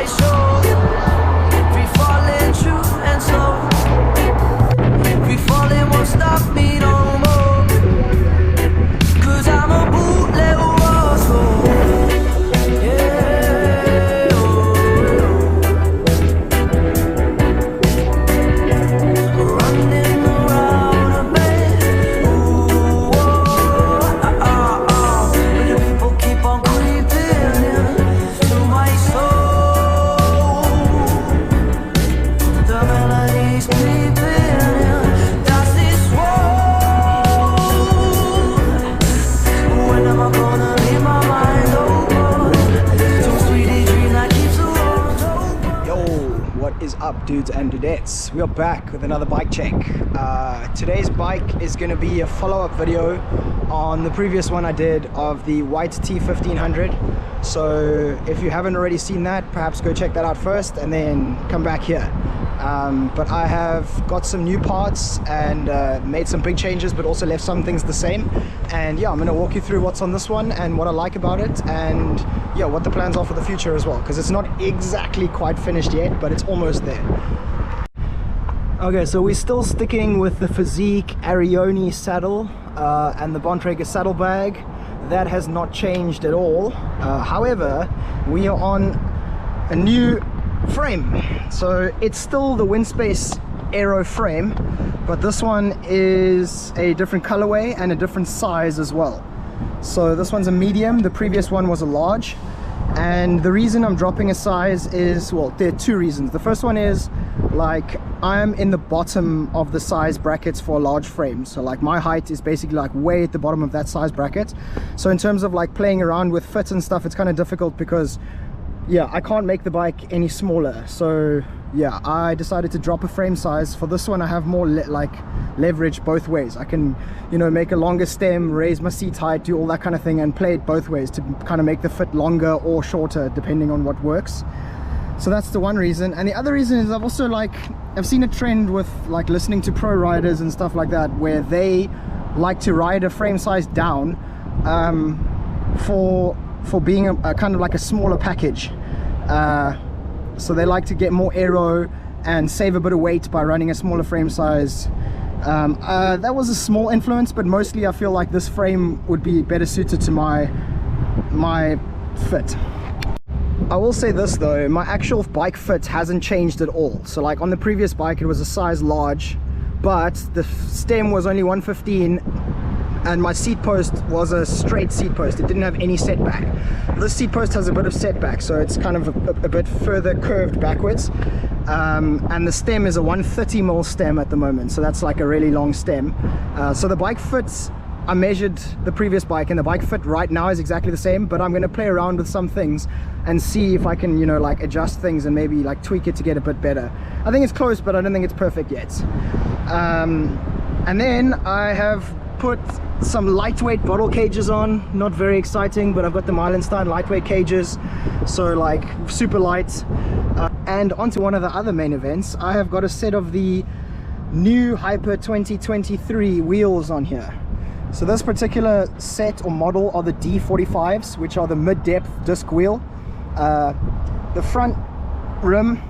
right show. Free falling true and slow. Free falling won't stop me no more. 'Cause I'm a bootleg war soul. Yeah, running around a bed. Ooh, but the people keep on creeping into my soul. The melodies creeping in. Does this road? When am I gonna leave my mind open to a sweetie dream that keeps the roads open? Yo, what is up, dudes and dudettes? We are back with another bike check. Today's bike is going to be a follow-up video on the previous one I did of the white T1550. So if you haven't already seen that, perhaps go check that out first and then come back here. But I have got some new parts and made some big changes, but also left some things the same. And yeah, I'm going to walk you through what's on this one and what I like about it, and yeah, what the plans are for the future as well, because it's not exactly quite finished yet, but it's almost there. Okay, so we're still sticking with the Physique Arione saddle and the Bontrager saddlebag. That has not changed at all. However, we are on a new frame. So it's still the Winspace Aero frame, but this one is a different colorway and a different size as well. So this one's a medium, the previous one was a large. And the reason I'm dropping a size is, well, there are two reasons. The first one is, like, I'm in the bottom of the size brackets for a large frame. So like my height is basically like way at the bottom of that size bracket. So in terms of like playing around with fit and stuff, it's kind of difficult because yeah, I can't make the bike any smaller. So yeah, I decided to drop a frame size. For this one I have more leverage both ways. I can, you know, make a longer stem, raise my seat height, do all that kind of thing, and play it both ways to kind of make the fit longer or shorter depending on what works. So that's the one reason. And the other reason is I've seen a trend with like listening to pro riders and stuff like that, where they like to ride a frame size down for being a kind of like a smaller package. So they like to get more aero and save a bit of weight by running a smaller frame size. That was a small influence, but mostly I feel like this frame would be better suited to my fit. I will say this though, my actual bike fit hasn't changed at all. So like on the previous bike it was a size large, but the stem was only 115 and my seat post was a straight seat post. It didn't have any setback. This seat post has a bit of setback, so it's kind of a bit further curved backwards. And the stem is a 130mm stem at the moment, so that's like a really long stem. So the bike fits, I measured the previous bike and the bike fit right now is exactly the same, but I'm going to play around with some things and see if I can, you know, like adjust things and maybe like tweak it to get a bit better. I think it's close, but I don't think it's perfect yet. And then I have put some lightweight bottle cages on. Not very exciting, but I've got the Meilenstein lightweight cages, so like super light. And onto one of the other main events, I have got a set of the new Hyper 2023 wheels on here. So this particular set or model are the D45s, which are the mid-depth disc wheel. The front rim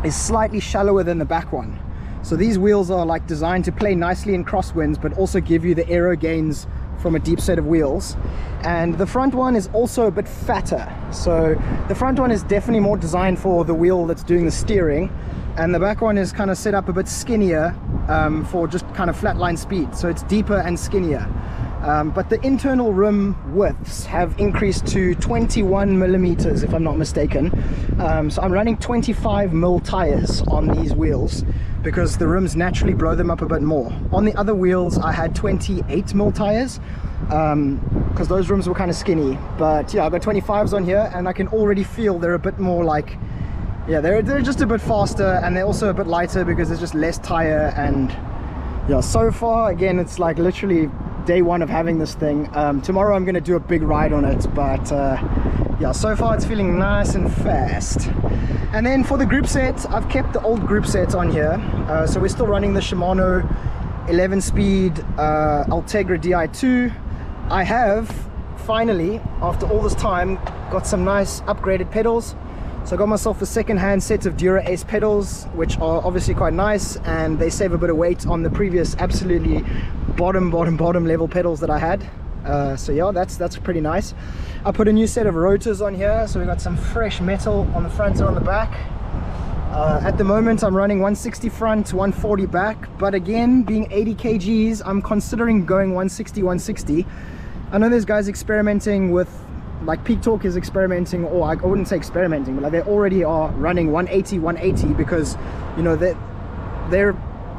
is slightly shallower than the back one. So these wheels are like designed to play nicely in crosswinds, but also give you the aero gains from a deep set of wheels. And the front one is also a bit fatter. So the front one is definitely more designed for the wheel that's doing the steering, and the back one is kind of set up a bit skinnier for just kind of flatline speed. So it's deeper and skinnier. But the internal rim widths have increased to 21mm if I'm not mistaken. So I'm running 25mm tires on these wheels because the rims naturally blow them up a bit more. On the other wheels I had 28mm tires because those rims were kind of skinny. But yeah, I've got 25s on here and I can already feel they're a bit more like, yeah, they're just a bit faster, and they're also a bit lighter because there's just less tire. And yeah, so far again it's like literally day one of having this thing. Tomorrow I'm going to do a big ride on it, but yeah, so far it's feeling nice and fast. And then for the group set, I've kept the old group set on here. So we're still running the Shimano 11-speed Ultegra Di2. I have finally, after all this time, got some nice upgraded pedals. So I got myself a second-hand set of Dura Ace pedals, which are obviously quite nice, and they save a bit of weight on the previous absolutely bottom level pedals that I had. So yeah, that's pretty nice. I put a new set of rotors on here, so we got some fresh metal on the front and on the back. At the moment I'm running 160 front, 140 back, but again, being 80 kgs, I'm considering going 160. I know there's guys experimenting with, like Peak Torque is experimenting, or I wouldn't say experimenting, but like they already are running 180 because, you know, they're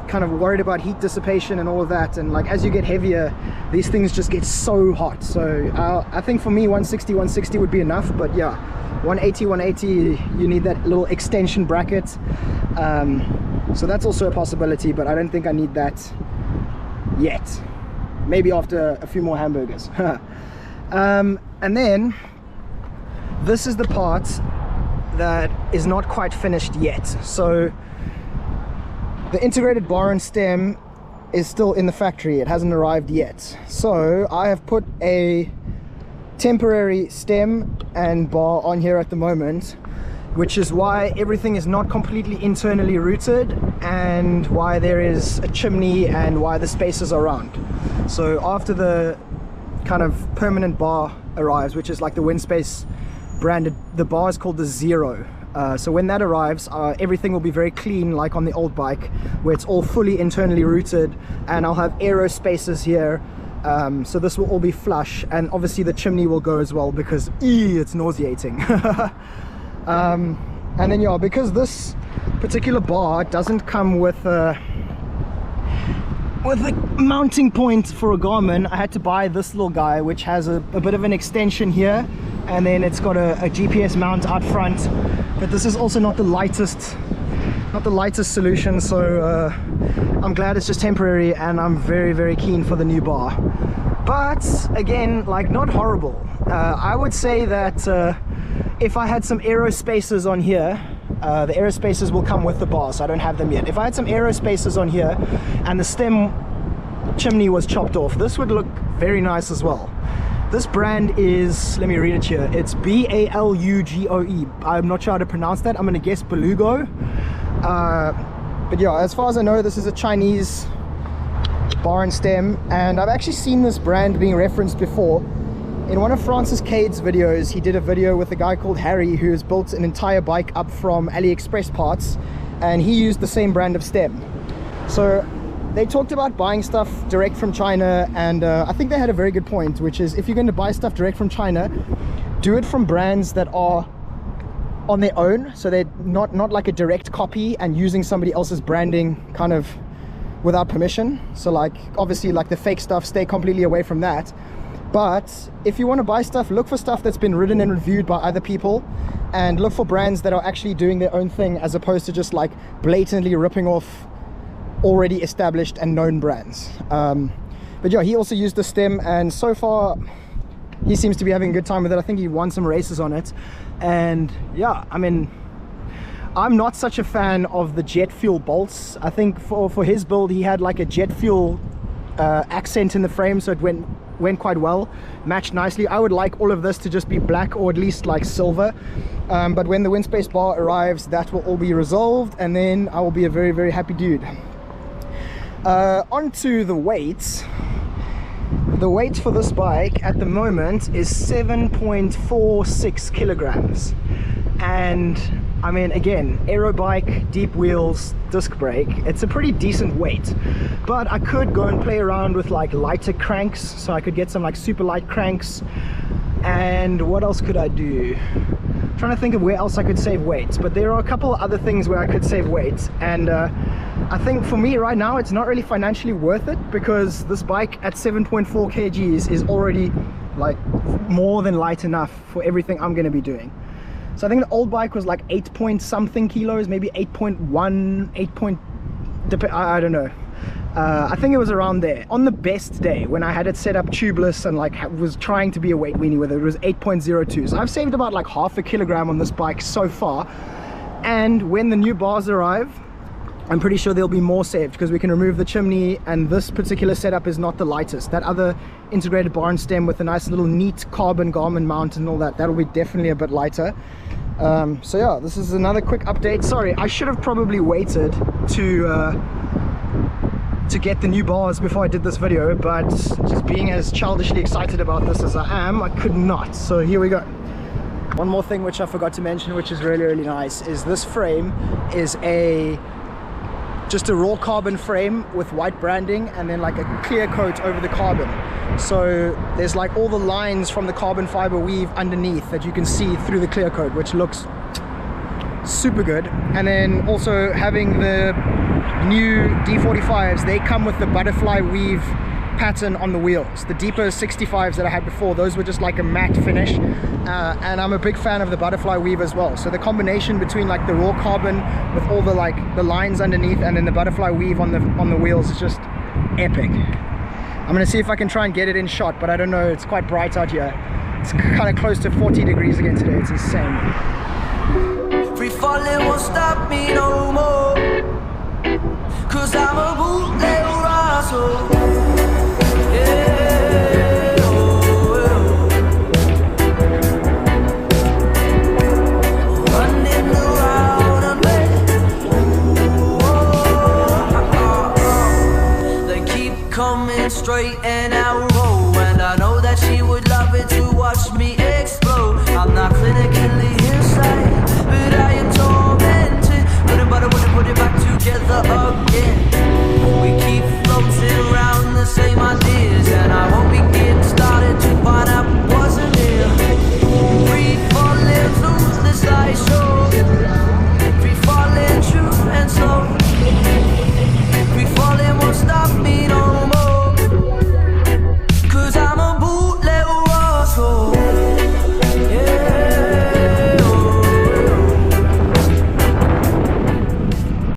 kind of worried about heat dissipation and all of that, and like as you get heavier, these things just get so hot. So I think for me 160 would be enough, but yeah, 180 you need that little extension bracket, so that's also a possibility, but I don't think I need that yet. Maybe after a few more hamburgers. And then this is the part that is not quite finished yet. So the integrated bar and stem is still in the factory, it hasn't arrived yet. So I have put a temporary stem and bar on here at the moment, which is why everything is not completely internally routed, and why there is a chimney, and why the spaces are round. So after the kind of permanent bar arrives, which is like the Winspace branded, the bar is called the Zero. So when that arrives, everything will be very clean, like on the old bike, where it's all fully internally routed, and I'll have aero spaces here. So this will all be flush, and obviously the chimney will go as well, because it's nauseating. And then yeah, because this particular bar doesn't come with a mounting point for a Garmin, I had to buy this little guy, which has a bit of an extension here, and then it's got a GPS mount out front. But this is also not the lightest solution, so I'm glad it's just temporary, and I'm very keen for the new bar. But again, like, not horrible. I would say that if I had some aero spaces on here, the aero spaces will come with the bar, so I don't have them yet. If I had some aero spaces on here and the stem chimney was chopped off, this would look very nice as well. This brand is, let me read it here, it's B-A-L-U-G-O-E. I'm not sure how to pronounce that. I'm gonna guess Belugo. But yeah, as far as I know, this is a Chinese bar and stem, and I've actually seen this brand being referenced before. In one of Francis Cade's videos, he did a video with a guy called Harry, who has built an entire bike up from AliExpress parts, and he used the same brand of stem. So they talked about buying stuff direct from China, and I think they had a very good point, which is, if you're going to buy stuff direct from China, do it from brands that are on their own, so they're not like a direct copy and using somebody else's branding kind of without permission. So like, obviously, like the fake stuff, stay completely away from that. But if you want to buy stuff, look for stuff that's been ridden and reviewed by other people, and look for brands that are actually doing their own thing, as opposed to just like blatantly ripping off already established and known brands. But yeah, he also used the stem, and so far he seems to be having a good time with it. I think he won some races on it, and yeah, I mean, I'm not such a fan of the jet fuel bolts. I think for his build, he had like a jet fuel accent in the frame, so it went quite well, matched nicely. I would like all of this to just be black, or at least like silver, but when the Winspace bar arrives, that will all be resolved, and then I will be a very happy dude. Onto the weights. The weight for this bike at the moment is 7.46 kilograms, and I mean, again, aero bike, deep wheels, disc brake, it's a pretty decent weight. But I could go and play around with like lighter cranks, so I could get some like super light cranks. And what else could I do? I'm trying to think of where else I could save weight, but there are a couple of other things where I could save weight, and I think for me right now it's not really financially worth it, because this bike at 7.4 kgs is already like more than light enough for everything I'm going to be doing. So I think the old bike was like 8 point something kilos, maybe 8.1, I don't know. I think it was around there. On the best day, when I had it set up tubeless and like was trying to be a weight weenie with it, it was 8.02. So I've saved about like half a kilogram on this bike so far. And when the new bars arrive, I'm pretty sure there'll be more saved, because we can remove the chimney, and this particular setup is not the lightest. That other integrated bar and stem with a nice little neat carbon Garmin mount and all that, that'll be definitely a bit lighter. So yeah, this is another quick update. Sorry, I should have probably waited to get the new bars before I did this video, but just being as childishly excited about this as I am, I could not. So here we go. One more thing which I forgot to mention, which is really nice, is this frame is just a raw carbon frame with white branding and then like a clear coat over the carbon. So there's like all the lines from the carbon fiber weave underneath that you can see through the clear coat, which looks super good. And then also having the new D45s, they come with the butterfly weave pattern on the wheels. The deeper 65s that I had before, those were just like a matte finish, and I'm a big fan of the butterfly weave as well. So the combination between like the raw carbon with all the the lines underneath and then the butterfly weave on the wheels is just epic. I'm gonna see if I can try and get it in shot, but I don't know, it's quite bright out here. It's kind of close to 40 degrees again today. It's insane. Free falling won't stop me no more, 'cause I'm a bootleg rascal. Yeah, running around a bed. They keep coming straight